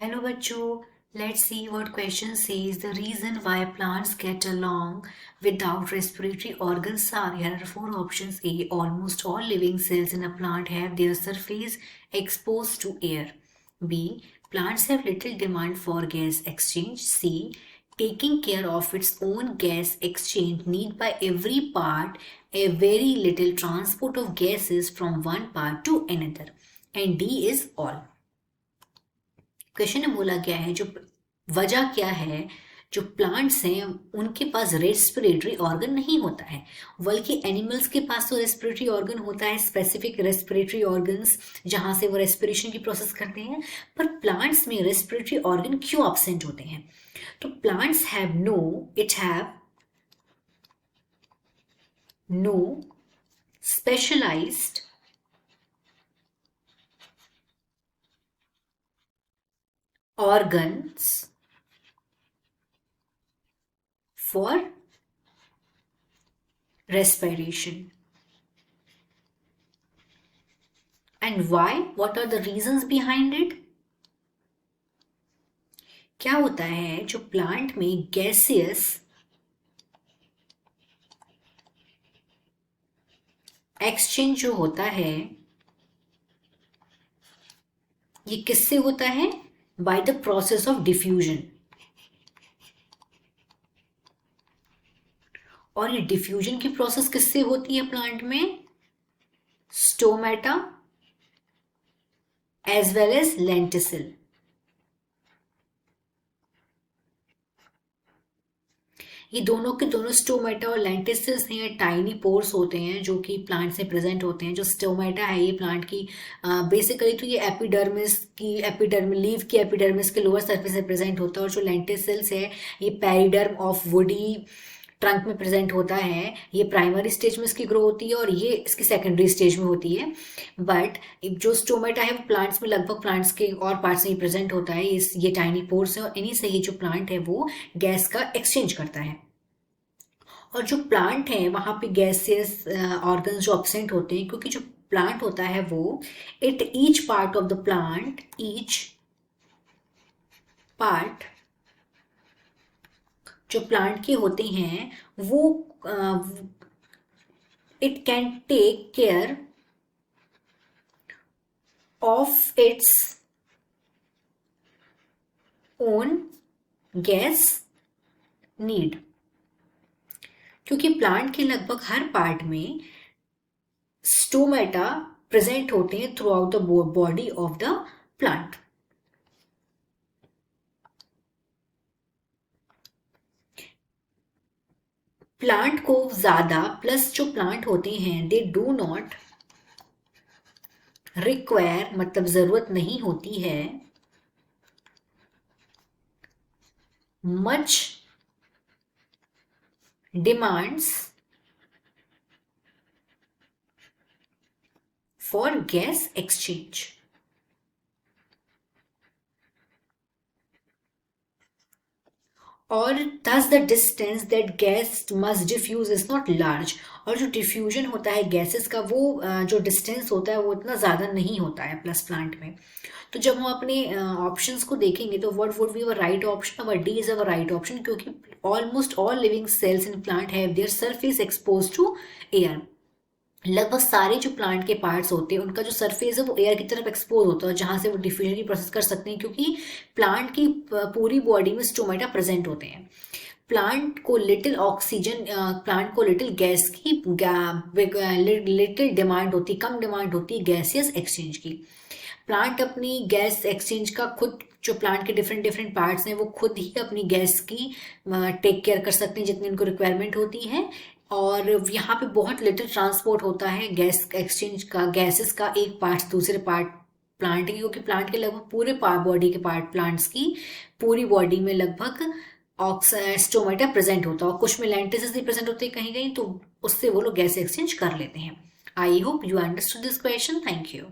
Hello bachcho, let's see what question says. The reason why plants get along without respiratory organs are, here are four options. A, almost all living cells in a plant have their surface exposed to air. B, plants have little demand for gas exchange. C, taking care of its own gas exchange need by every part a very little transport of gases from one part to another. And D is all. Question में बोला गया है जो वजह क्या है, जो plants हैं उनके पास रेस्पिरेटरी ऑर्गन नहीं होता है, बल्कि एनिमल्स के पास तो रेस्पिरेटरी ऑर्गन होता है, स्पेसिफिक रेस्पिरेटरी ऑर्गन्स जहां से वो रेस्पिरेशन की प्रोसेस करते हैं। पर प्लांट्स में रेस्पिरेटरी ऑर्गन क्यों एब्सेंट होते हैं? तो plants have no specialised organs for respiration. And why? What are the reasons behind it? क्या होता है, जो प्लांट में गैसियस एक्सचेंज जो होता है, ये किससे होता है? By the process of diffusion. और ये डिफ्यूजन की प्रोसेस किससे होती है प्लांट में? Stomata as well as lenticel. ये दोनों के दोनों स्टोमेटा और लेंटिसिल्स हैं, टाइनी पोर्स होते हैं जो कि प्लांट से प्रेजेंट होते हैं। जो स्टोमेटा है ये प्लांट की बेसिकली तो ये लीव की एपिडर्मिस के लोअर सरफेस से प्रेजेंट होता है। और जो लेंटिसिल्स है ये पेरिडर्म ऑफ वुडी ट्रंक में प्रेजेंट होता है। ये प्राइमरी स्टेज में इसकी ग्रो होती है और ये इसकी सेकेंडरी स्टेज में होती है। बट जो स्टोमेटा है वो प्लांट्स में लगभग प्लांट्स के और पार्ट्स में प्रेजेंट होता है। ये टाइनी पोर्स है और इन्हीं से ही जो प्लांट है वो गैस का एक्सचेंज करता है। और जो प्लांट है वहां पे गैसियस ऑर्गन्स जो एब्सेंट होते हैं, क्योंकि जो प्लांट होता है वो ईच पार्ट जो प्लांट के होते हैं वो it can take care of its own gas need. क्योंकि प्लांट के लगभग हर पार्ट में स्टोमेटा प्रेजेंट होते हैं throughout the body of the plant. Plant को ज्यादा प्लस जो प्लांट होते हैं दे डू नॉट रिक्वायर, मतलब जरूरत नहीं होती है much demands for gas exchange. और thus the distance that gas must diffuse is not large। और जो डिफ्यूजन होता है गैसेस का वो जो डिस्टेंस होता है वो इतना ज़्यादा नहीं होता है प्लस प्लांट में। तो जब हम अपने ऑप्शंस को देखेंगे तो what would be our right option? Our d is our right option, क्योंकि almost all living cells in plant have their surface expose to air. लगभग सारे जो प्लांट के पार्ट्स होते हैं उनका जो सरफेस है वो एयर की तरफ एक्सपोज होता है, जहां से वो डिफ्यूजन की प्रोसेस कर सकते हैं, क्योंकि प्लांट की पूरी बॉडी में स्टोमेटा प्रेजेंट होते हैं। प्लांट को लिटिल गैस की लिटिल डिमांड होती, कम डिमांड होती है गैसियस एक्सचेंज की। प्लांट अपनी गैस एक्सचेंज का खुद, जो प्लांट के डिफरेंट डिफरेंट पार्ट्स हैं वो खुद ही अपनी गैस की टेक केयर कर सकते हैं जितनी उनको रिक्वायरमेंट होती है। और यहाँ पे बहुत लिटिल ट्रांसपोर्ट होता है गैस एक्सचेंज का, गैसेस का एक पार्ट दूसरे पार्ट प्लांट की, क्योंकि प्लांट के लगभग पूरे बॉडी के पार्ट, प्लांट्स की पूरी बॉडी में लगभग स्टोमेटा प्रेजेंट होता है और कुछ में लेंटिसिस भी प्रेजेंट होते हैं कहीं कहीं, तो उससे वो लोग गैस एक्सचेंज कर लेते हैं। I hope you understood this question. Thank you.